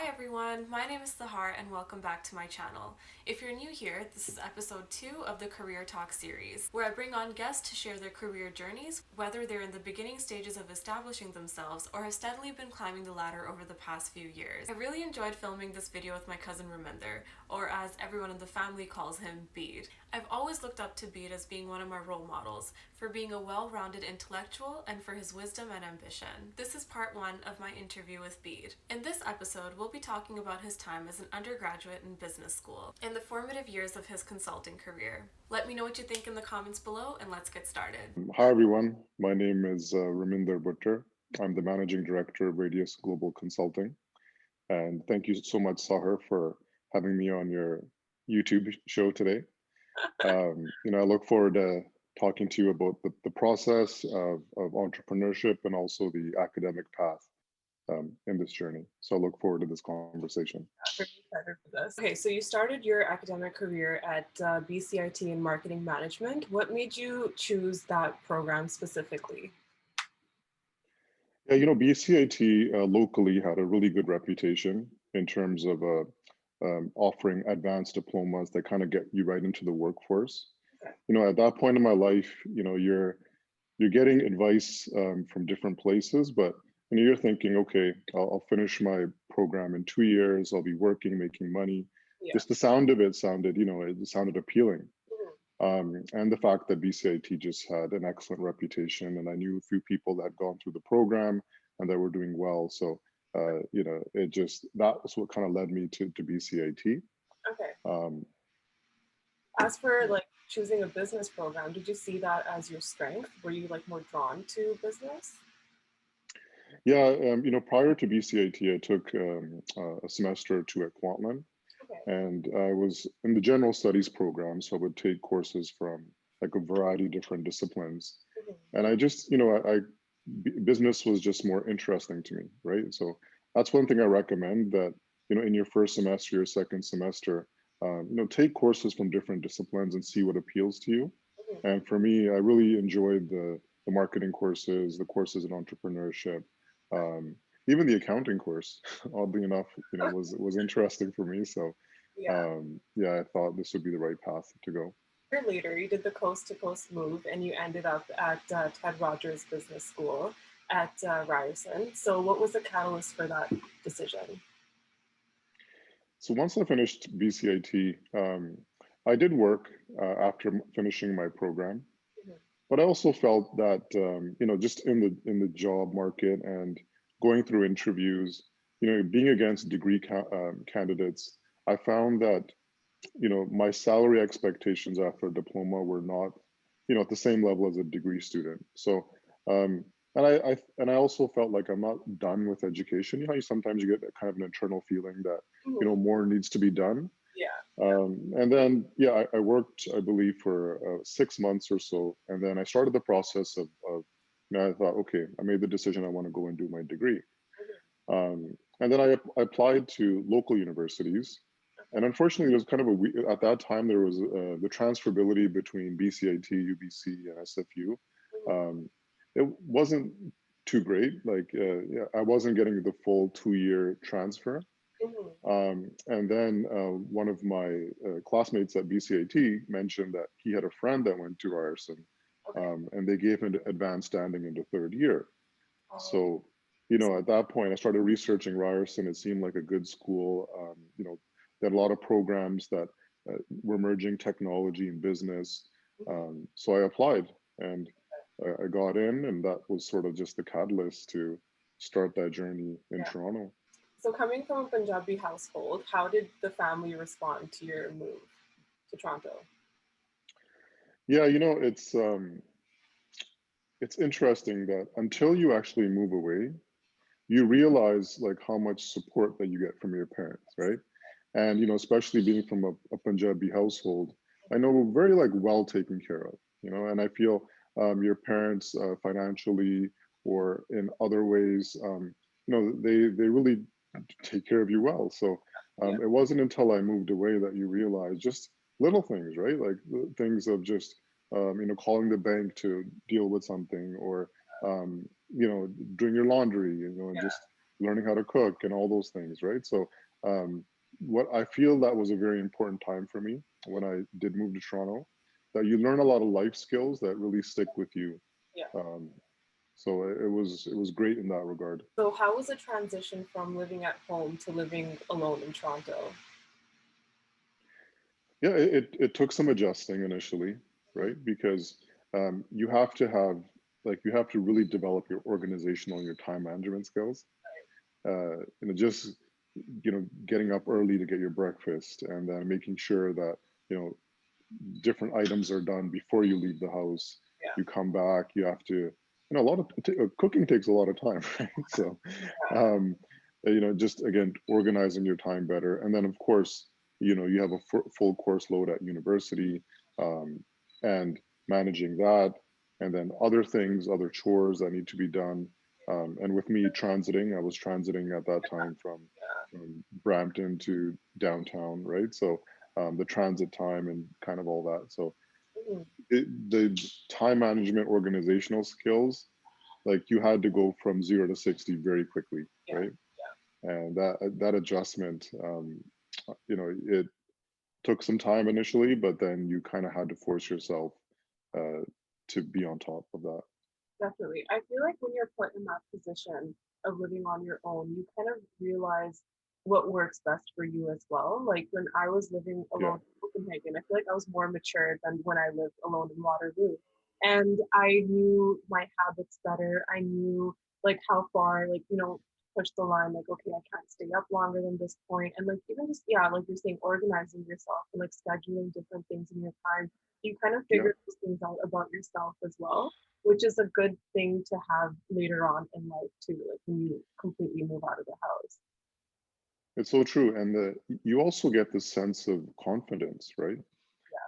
everyone, my name is Sahar and welcome back to my channel. If you're new here, this is episode 2 of the Career Talk series, where I bring on guests to share their career journeys, whether they're in the beginning stages of establishing themselves or have steadily been climbing the ladder over the past few years. I really enjoyed filming this video with my cousin Ruminder, or as everyone in the family calls him, Bede. I've always looked up to Bede as being one of my role models, for being a well-rounded intellectual and for his wisdom and ambition. This is part 1 of my interview with Bede. In this episode, we'll be talking about his time as an undergraduate in business school and the formative years of his consulting career. Let me know what you think in the comments below and let's get started. Hi, everyone. My name is Ruminder Buttar. I'm the Managing Director of Radius Global Consulting. And thank you so much, Sahar, for having me on your YouTube show today. I look forward to talking to you about the process of entrepreneurship and also the academic path in this journey. So I look forward to this conversation. I'm very excited for this. Okay, so you started your academic career at BCIT in marketing management. What made you choose that program specifically? Yeah, BCIT locally had a really good reputation in terms of offering advanced diplomas that kind of get you right into the workforce. Okay. At that point in my life, you're getting advice from different places, but you're thinking, okay, I'll finish my program in 2 years. I'll be working, making money. Yeah. Just the sound of it sounded, it sounded appealing. Mhm. And the fact that BCIT just had an excellent reputation, and I knew a few people that had gone through the program and that were doing well. So, that was what kind of led me to BCIT. Okay. Um, As for like choosing a business program, did you see that as your strength? Were you like more drawn to business? yeah, prior to BCIT, I took a semester or two at Quantland, Okay. and I was in the general studies program. So I would take courses from like a variety of different disciplines. Mhm. And I just, business was just more interesting to me, right? So that's one thing I recommend, that, in your first semester, your second semester, take courses from different disciplines and see what appeals to you. Mhm. And for me, I really enjoyed the marketing courses, the courses in entrepreneurship, um, even the accounting course, oddly enough, was interesting for me. So Yeah. yeah, I thought this would be the right path to go. A year later, you did the coast to coast move and you ended up at Ted Rogers Business School at Ryerson. So, what was the catalyst for that decision? So once I finished BCIT, I did work after finishing my program, Mhm. but I also felt that just in the job market and going through interviews, being against degree candidates, I found that my salary expectations after a diploma were not at the same level as a degree student. So um, and I also felt like I'm not done with education. You sometimes you get that kind of an internal feeling that Mhm. more needs to be done. Yeah. And then yeah, I worked, I believe, for 6 months or so, and then I started the process of I thought, okay, I made the decision, I want to go and do my degree. Mhm. And then I applied to local universities. And unfortunately, there's kind of at that time, there was the transferability between BCIT, UBC, and SFU. Mhm. Um, it wasn't too great. Like, yeah, I wasn't getting the full 2-year transfer. Mhm. And then one of my classmates at BCIT mentioned that he had a friend that went to Ryerson, Okay. and they gave him advanced standing into third year. Um, So, at that point, I started researching Ryerson. It seemed like a good school. They had a lot of programs that were merging technology and business. mhm. So I applied, and I got in, and that was sort of just the catalyst to start that journey in Yeah. Toronto. So, coming from a Punjabi household, how did the family respond to your move to Toronto? Yeah, it's interesting that until you actually move away, you realize like how much support that you get from your parents, right? And especially being from a Punjabi household, I know we're very like well taken care of, and I feel your parents financially or in other ways, they really take care of you well. So Yeah. it wasn't until I moved away that you realize just little things, right? Like the things of just calling the bank to deal with something, or um, doing your laundry, and Yeah. just learning how to cook and all those things, right? So what I feel that was a very important time for me when I did move to Toronto, that you learn a lot of life skills that really stick with you. Yeah. So it was great in that regard. So how was the transition from living at home to living alone in Toronto? Yeah, it took some adjusting initially, right? Because you have to have, like, you have to really develop your organizational and your time management skills. Just getting up early to get your breakfast, and then making sure that you know different items are done before you leave the house. Yeah. You come back, you have to, a lot of cooking takes a lot of time, right? So, um, just again, organizing your time better. And then, of course, you have a full course load at university, um, and managing that, and then other things, other chores that need to be done. And with me transiting, I was transiting at that time from Brampton to downtown, right? So the transit time and kind of all that. So Mhm. the time management, organizational skills, like you had to go from 0 to 60 very quickly, Yeah. right? And that adjustment, it took some time initially, but then you kind of had to force yourself uh, to be on top of that. Definitely. I feel like when you're put in that position of living on your own, you kind of realize what works best for you as well. Like when I was living Yeah, alone in Copenhagen, I feel like I was more mature than when I lived alone in Waterloo. And I knew my habits better. I knew like how far, like, push the line, like, okay, I can't stay up longer than this point. And like even just, yeah, like you're saying, organizing yourself and like scheduling different things in your time, you kind of yeah. figure those things out about yourself as well, which is a good thing to have later on in life too, like when you completely move out of the house. It's so true, and you also get this sense of confidence, right?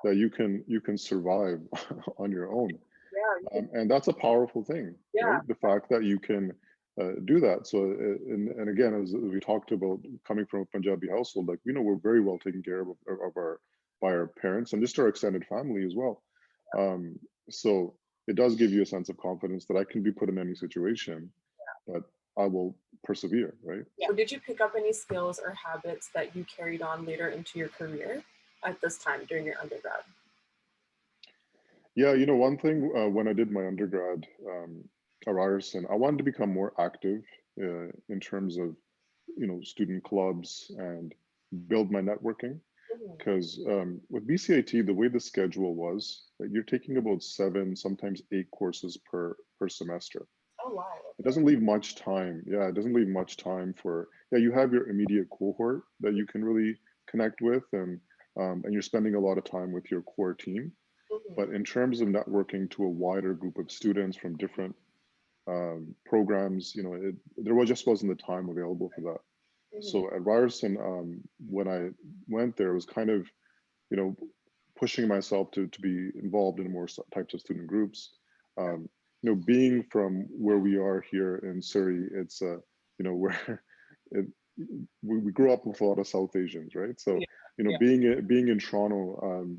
That you can survive on your own. Yeah, you can, And that's a powerful thing, yeah, right? The fact that you can do that. So, and again, as we talked about, coming from a Punjabi household, like we're very well taken care of our by our parents and just our extended family as well. Um, so it does give you a sense of confidence that I can be put in any situation, but I will persevere, right? yeah. So did you pick up any skills or habits that you carried on later into your career at this time during your undergrad? Yeah, one thing when I did my undergrad at Ryerson, I wanted to become more active in terms of student clubs and build my networking. Mhm. Because with BCIT, the way the schedule was, that you're taking about 7, sometimes 8 courses per semester. Oh wow. It Okay. doesn't leave much time. Yeah, it doesn't leave much time for. Yeah, you have your immediate cohort that you can really connect with, and you're spending a lot of time with your core team. Mhm. But in terms of networking to a wider group of students from different programs, there just wasn't the time available for that. Mhm. So at Ryerson, when I went there, it was kind of, you know, pushing myself to be involved in more types of student groups. Being from where we are here in Surrey, it's where it, we grew up with a lot of South Asians, right? So Yeah. Yeah. being in Toronto,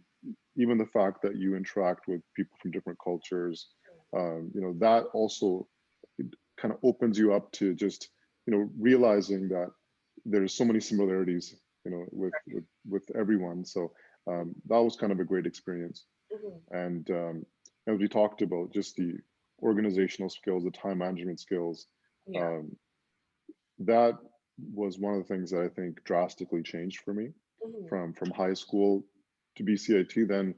even the fact that you interact with people from different cultures, that also kind of opens you up to just realizing that there's so many similarities with everyone. So that was kind of a great experience. Mhm. And as we talked about, just the organizational skills, the time management skills, Yeah. um, that was one of the things that I think drastically changed for me Mhm. from high school to BCIT. Then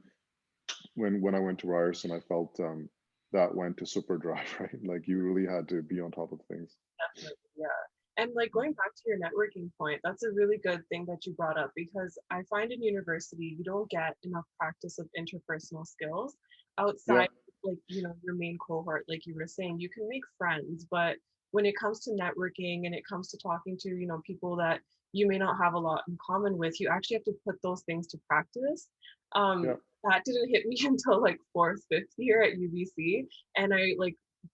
when I went to Ryerson, I felt that went to super drive, right? Like you really had to be on top of things. Definitely, yeah. And like going back to your networking point, that's a really good thing that you brought up because I find in university you don't get enough practice of interpersonal skills Yeah, outside like your main cohort, like you were saying. You can make friends, but when it comes to networking and it comes to talking to people that you may not have a lot in common with, you actually have to put those things to practice. yeah. That didn't hit me until like fourth, fifth year at UBC, and I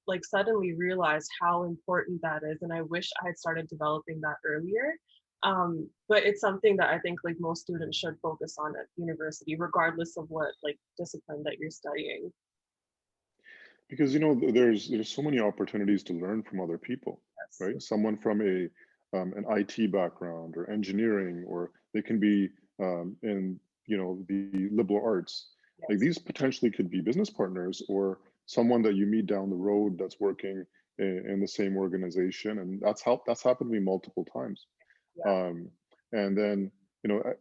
like suddenly realized how important that is, and I wish I had started developing that earlier. But it's something that I think like most students should focus on at university regardless of what like discipline that you're studying. because there's so many opportunities to learn from other people, Yes. right? Someone from an IT background or engineering, or they can be in the liberal arts. Like Yes. these potentially could be business partners or someone that you meet down the road that's working in the same organization, and that's happened to me multiple times. Yeah. And then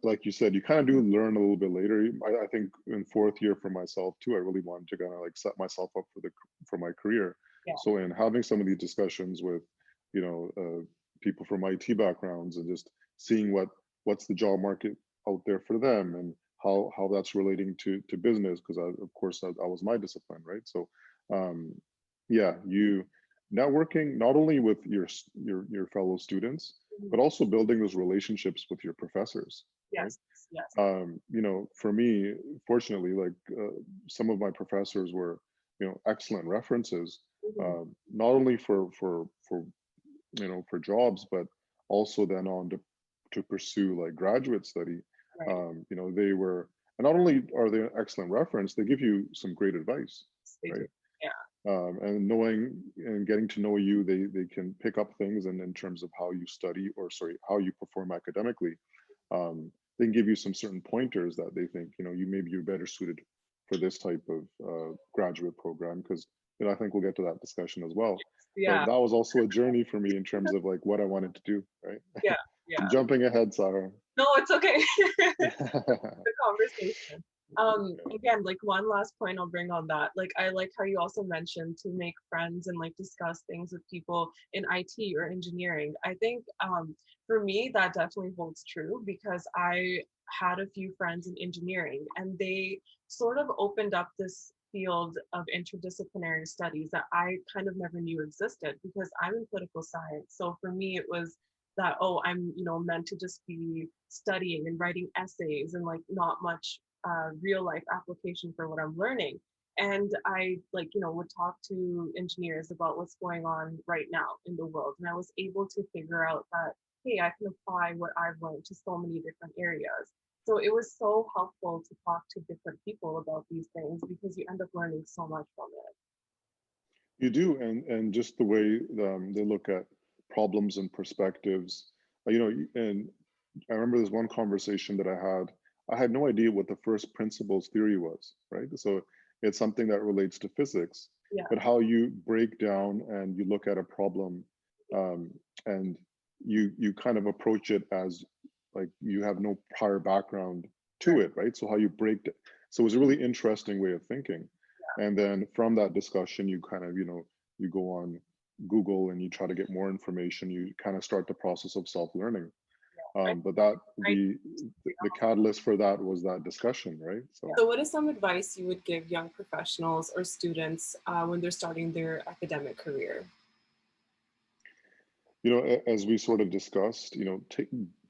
like you said, you kind of do learn a little bit later. I think in fourth year for myself too, I really wanted to kind of like set myself up for my career. Yeah. So in having some of these discussions with people from IT backgrounds and just seeing what's the job market out there for them, and how that's relating to business, because of course that was my discipline, right? So um, yeah, you networking not only with your fellow students, Mhm. but also building those relationships with your professors, right? Yes. Yes. For me, fortunately, like some of my professors were, excellent references, Mhm. not only for jobs, but also then on to pursue like graduate study. Right. They were, and not only are they an excellent reference, they give you some great advice, They do. right? Yeah. And knowing and getting to know you, they can pick up things, and in terms of how you study, or sorry, how you perform academically, they can give you some certain pointers that they think you're better suited for this type of graduate program, because I think we'll get to that discussion as well. But Yeah. that was also a journey for me in terms of like what I wanted to do, right? Yeah. Yeah. I'm jumping ahead, Sarah. No, it's okay. The conversation. Again, like one last point I'll bring on that. Like I like how you also mentioned to make friends and like discuss things with people in IT or engineering. I think for me that definitely holds true, because I had a few friends in engineering and they sort of opened up this field of interdisciplinary studies that I kind of never knew existed, because I'm in political science. So for me it was that, oh, I'm meant to just be studying and writing essays and like not much real life application for what I'm learning. And I like would talk to engineers about what's going on right now in the world, and I was able to figure out that, hey, I can apply what I've learned to so many different areas. So it was so helpful to talk to different people about these things, because you end up learning so much from it. You do, and just the way they look at problems and perspectives. And I remember there's one conversation that I had. I had no idea what the first principles theory was, right? So it's something that relates to physics, Yeah. but how you break down and you look at a problem, and you kind of approach it as like you have no prior background to Right. it, right? So how you break it. So it was a really interesting way of thinking. And then from that discussion, you kind of you go on Google and you try to get more information. You kind of start the process of self-learning. I, But that I the catalyst for that was that discussion, right? So what is some advice you would give young professionals or students when they're starting their academic career? As we sort of discussed,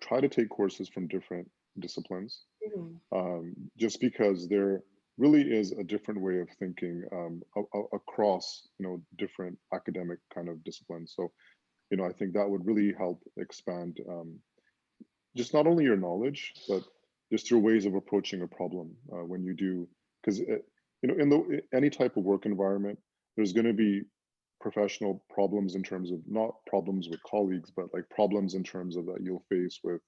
try to take courses from different disciplines, Mhm. just because there really is a different way of thinking across different academic kind of disciplines. So I think that would really help expand just not only your knowledge, but just your ways of approaching a problem when you do, because in any type of work environment, there's going to be professional problems in terms of not problems with colleagues, but like problems in terms of that you'll face with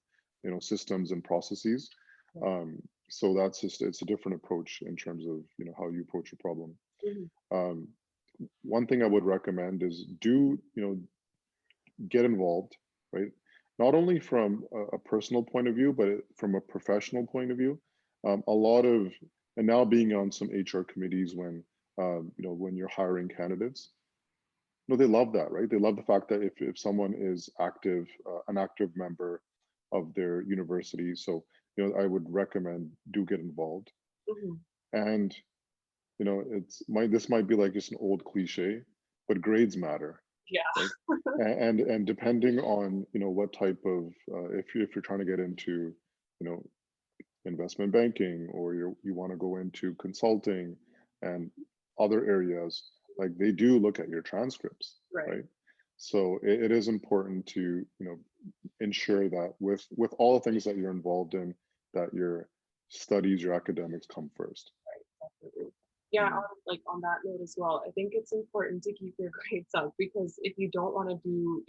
systems and processes. So that's just, it's a different approach in terms of how you approach a problem. Mhm. um, One thing I would recommend is do get involved, right? Not only from a personal point of view, but from a professional point of view. A lot of, and now being on some HR committees when you're hiring candidates, they love that, right? They love the fact that if someone is active, an active member of their university. So, I would recommend do get involved. Mhm. And, this might be like just an old cliche, but grades matter, Yeah. right? And depending on what type of if you're trying to get into you know investment banking, or you want to go into consulting and other areas, like they do look at your transcripts, Right. right? So it is important to ensure that with all the things that you're involved in, that your studies, your academics come first. Right. Definitely. Yeah, on that note as well, I think it's important to keep your grades up because if you don't want to do,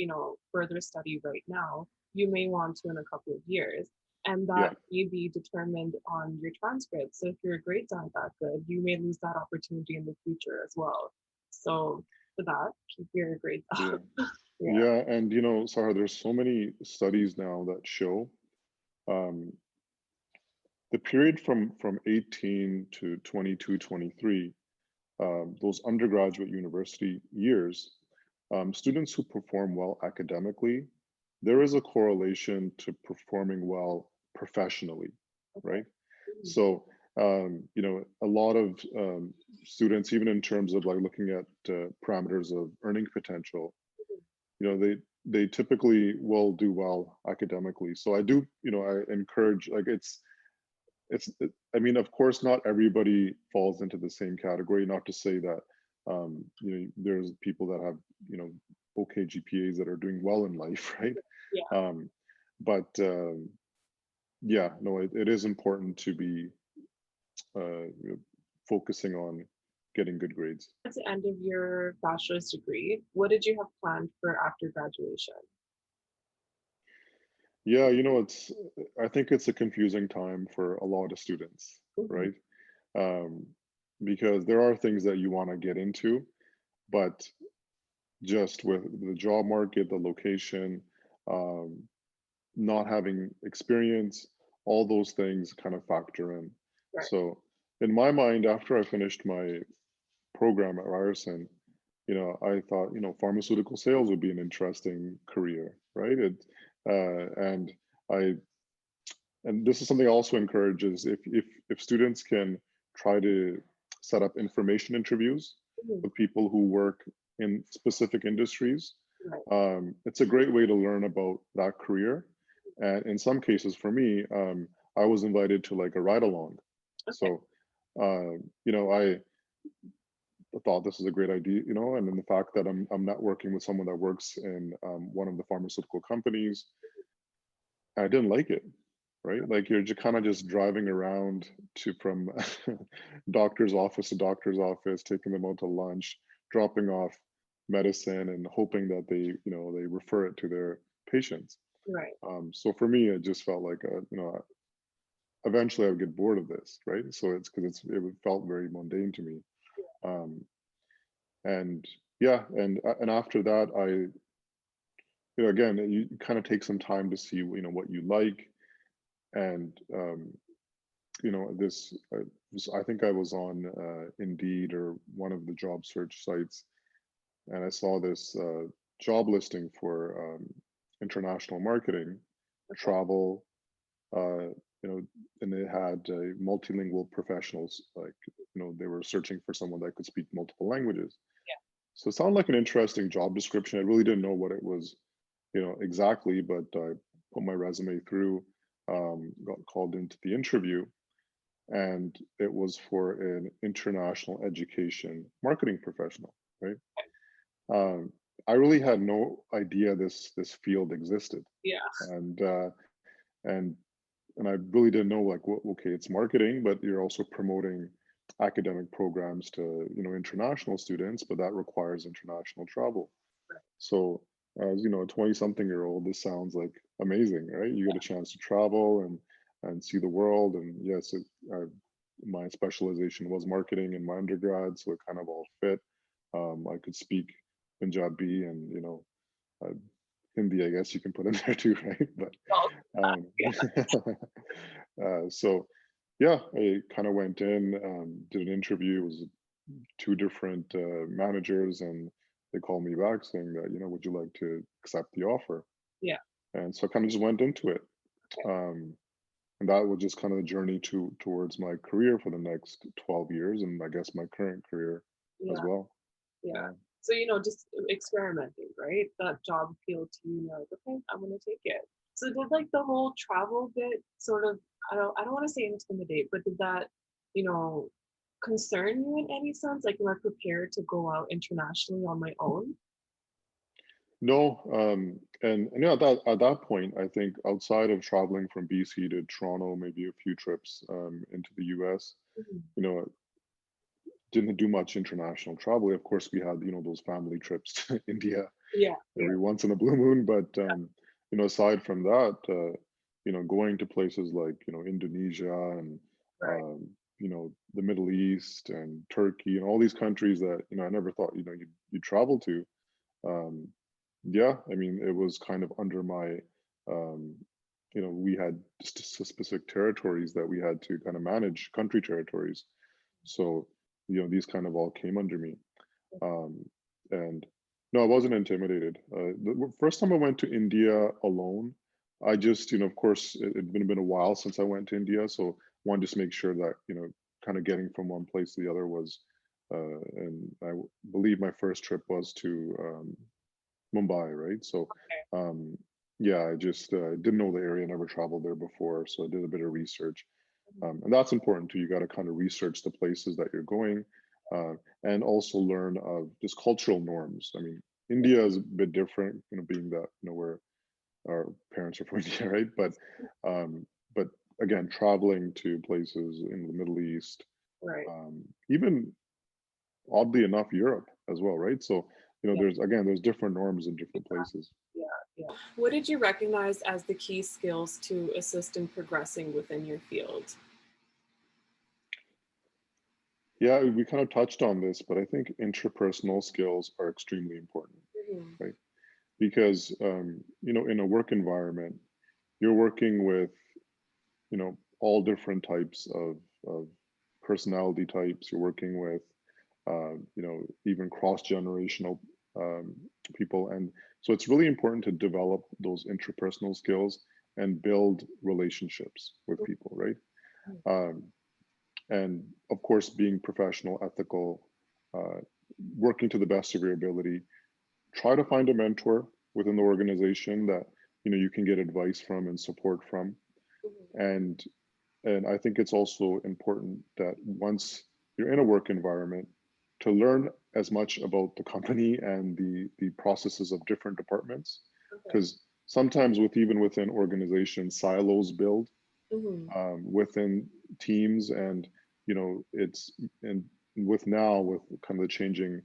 further study right now, you may want to in a couple of years. And Yeah, that may be determined on your transcript. So if your grades aren't that good, you may lose that opportunity in the future as well. So for that, keep your grades yeah, up. Yeah. yeah. And Sarah, there's so many studies now that show um, the period from 18 to 22, 23, those undergraduate university years, students who perform well academically, there is a correlation to performing well professionally, Okay. right? So, a lot of students, even in terms of like looking at parameters of earning potential, they typically will do well academically. So I do, I encourage, like I mean, of course, not everybody falls into the same category. Not to say that, there's people that have, okay GPAs that are doing well in life, right? Yeah. Um, but yeah, no, it is important to be focusing on getting good grades. At the end of your bachelor's degree, what did you have planned for after graduation? Yeah, I think it's a confusing time for a lot of students, Mhm. right? Um, because there are things that you want to get into, but just with the job market, the location, um, not having experience, all those things kind of factor in. Right. So, in my mind, after I finished my program at Ryerson, I thought, pharmaceutical sales would be an interesting career, right? And I, and this is something I also encourage is if students can try to set up information interviews Mhm. with people who work in specific industries, Right. it's a great way to learn about that career. And in some cases, for me, I was invited to like a ride along. Okay. So, I thought this is a great idea, and then the fact that I'm networking with someone that works in one of the pharmaceutical companies, I didn't like it, right? Like you're just kind of just driving around to from doctor's office to doctor's office, taking them out to lunch, dropping off medicine, and hoping that they refer it to their patients. Right. So for me, it just felt like eventually I would get bored of this, right? So it's because it felt very mundane to me. Um, and yeah, and after that, again, you kind of take some time to see what you like, and I think I was on Indeed or one of the job search sites, and I saw this job listing for international marketing, Okay. travel, uh, and they had multilingual professionals. Like, they were searching for someone that could speak multiple languages. Yeah. So it sounded like an interesting job description. I really didn't know what it was, exactly, but I put my resume through, got called into the interview, and it was for an international education marketing professional, right? Um, I really had no idea this field existed, Yeah. and uh, and and I really didn't know like what. Okay, it's marketing, but you're also promoting academic programs to international students, but that requires international travel. Right. So as a 20-something-year-old, this sounds like amazing, right? You get a chance to travel and see the world, and yes, my specialization was marketing in my undergrad, so it kind of all fit. I could speak Punjabi and uh, Hindi, I guess you can put in there too, right? But Well, um, yeah. so yeah, I kind of went in, did an interview. It was two different managers, and they called me back saying that would you like to accept the offer? Yeah. And so I kind of just went into it. Okay. And that was just kind of the journey towards my career for the next 12 years, and I guess my current career as Yeah. well. Yeah. Yeah. So, just experimenting, right? That job appealed to you, and you're like, okay, I'm gonna take it. So did like the whole travel bit sort of, I don't want to say intimidate, but did that, you know, concern you in any sense? Like, am I prepared to go out internationally on my own? No, and yeah, at that point, I think outside of traveling from BC to Toronto, maybe a few trips into the US, Mhm. you know, didn't do much international travel. Of course, we had, those family trips to India Yeah. every once in a blue moon. But, aside from that, going to places like, Indonesia and, Right. the Middle East and Turkey and all these countries that, I never thought, you'd travel to. Um, yeah, I mean, it was kind of under my, um, we had specific territories that we had to kind of manage, country territories. So, these kind of all came under me. And no, I wasn't intimidated. The first time I went to India alone, I just, of course, it'd been a while since I went to India. So wanted to just make sure that, kind of getting from one place to the other was, and I believe my first trip was to Mumbai, right? So, Okay. yeah, I just didn't know the area, never traveled there before. So I did a bit of research. Mhm. And that's important too. You got to kind of research the places that you're going, and also learn of just cultural norms. I mean, India is a bit different, being that, where our parents are from India, right? But again, traveling to places in the Middle East, Right. even oddly enough, Europe as well, right? So, Yeah. there's different norms in different places. Yeah. Yeah. What did you recognize as the key skills to assist in progressing within your field? Yeah, we kind of touched on this, but I think interpersonal skills are extremely important, Mhm. right? Because in a work environment, you're working with all different types of personality types. You're working with even cross-generational um, people, and so it's really important to develop those interpersonal skills and build relationships with people, right? um, and of course being professional, ethical, uh, working to the best of your ability. Try to find a mentor within the organization that you can get advice from and support from. Mhm. And I think it's also important that once you're in a work environment, to learn as much about the company and the processes of different departments, Okay. because sometimes even within organizations, silos build Mhm. within teams. And it's, and with kind of the changing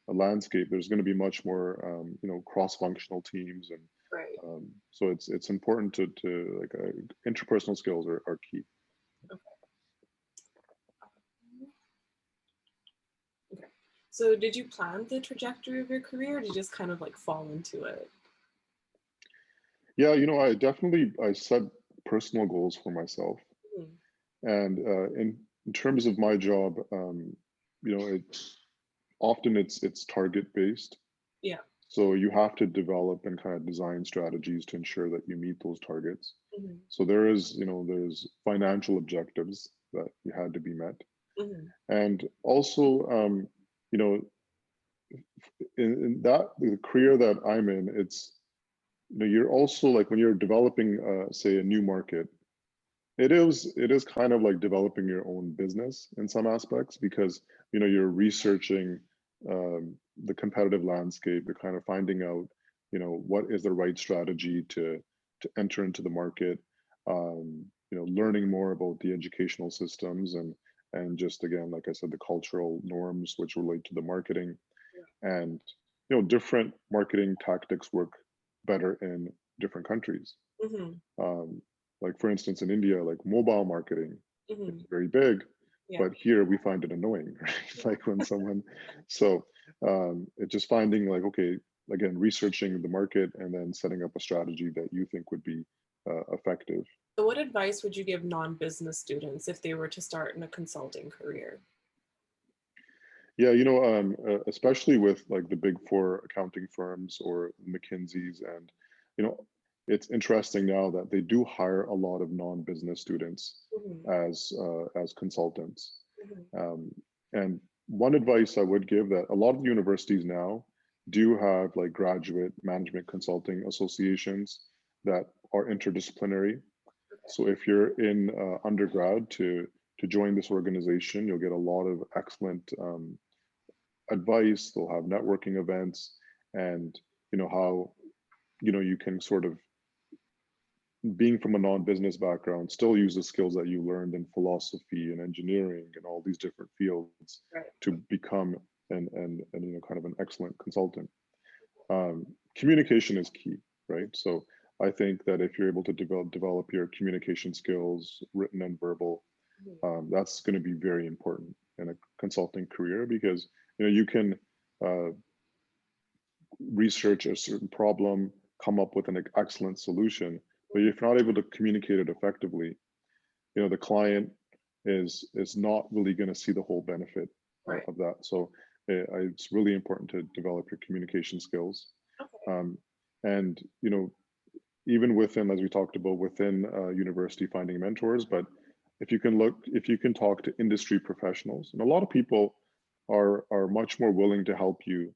landscape, there's going to be much more cross-functional teams. And Right. so it's important to like interpersonal skills are key. Okay. Okay. So did you plan the trajectory of your career or did you just kind of like fall into it? Yeah, I set personal goals for myself. Mhm. And in terms of my job, it's often it's target based. Yeah. So you have to develop and kind of design strategies to ensure that you meet those targets. Mhm. So there's financial objectives that you had to be met. Mhm. And also, you know, in that the career that I'm in, it's, you're also like when you're developing, say, a new market, it is kind of like developing your own business in some aspects, because you're researching the competitive landscape. You're kind of finding out what is the right strategy to enter into the market. Learning more about the educational systems, and just again, like I said, the cultural norms which relate to the marketing. And different marketing tactics work better in different countries. Mhm. um, like for instance, in India, like mobile marketing is Mhm. very big, Yeah. but here we find it annoying, right? Like when someone, so it's just finding like, okay, again, researching the market and then setting up a strategy that you think would be effective. So what advice would you give non-business students if they were to start in a consulting career? Yeah, especially with like the big four accounting firms or McKinsey's, and you know, it's interesting now that they do hire a lot of non-business students Mhm. as consultants. Mhm. Um, and one advice I would give, that a lot of the universities now do have like graduate management consulting associations that are interdisciplinary. So if you're in undergrad to join this organization, you'll get a lot of excellent advice. They'll have networking events, and how you can sort of being from a non-business background, still use the skills that you learned in philosophy and engineering and all these different fields Right. to become and kind of an excellent consultant. Communication is key, right? So I think that if you're able to develop your communication skills, written and verbal, that's going to be very important in a consulting career, because you can research a certain problem, come up with an excellent solution, but if you're not able to communicate it effectively, the client is not really going to see the whole benefit Right. of that. So it's really important to develop your communication skills. Okay. And even within, as we talked about, within university, finding mentors, but if you can talk to industry professionals, and a lot of people are much more willing to help you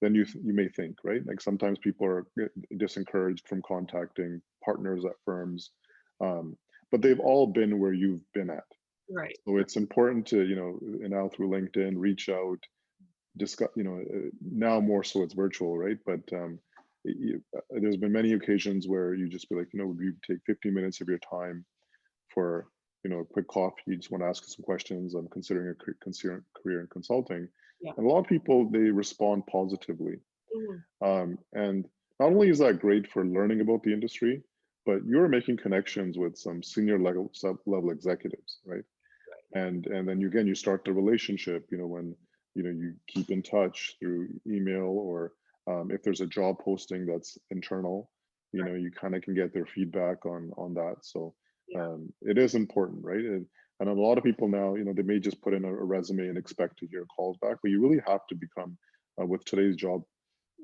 than you may think, right? Like sometimes people are discouraged from contacting partners at firms, but they've all been where you've been at. Right. So it's important to now through LinkedIn reach out, discuss. Now more so it's virtual, right? But there's been many occasions where you just be like, you take 15 minutes of your time for a quick coffee. You just want to ask some questions. I'm considering a career in consulting, Yeah. and a lot of people, they respond positively. Mhm. And not only is that great for learning about the industry, but you're making connections with some senior level executives, right? And then again, you start the relationship. When you keep in touch through email, or if there's a job posting that's internal, you kind of can get their feedback on that. So it is important, right? And a lot of people now, they may just put in a resume and expect to hear calls back, but you really have to become, with today's job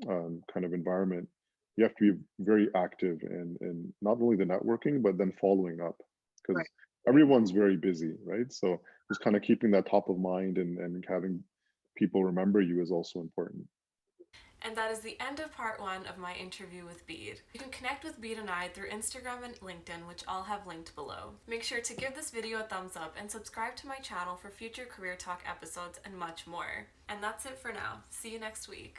kind of environment, you have to be very active in not only the networking, but then following up, because Right. everyone's very busy, right? So just kind of keeping that top of mind and having people remember you is also important. And that is the end of part 1 of my interview with Bede. You can connect with Bede and I through Instagram and LinkedIn, which I'll have linked below. Make sure to give this video a thumbs up and subscribe to my channel for future Career Talk episodes and much more. And that's it for now. See you next week.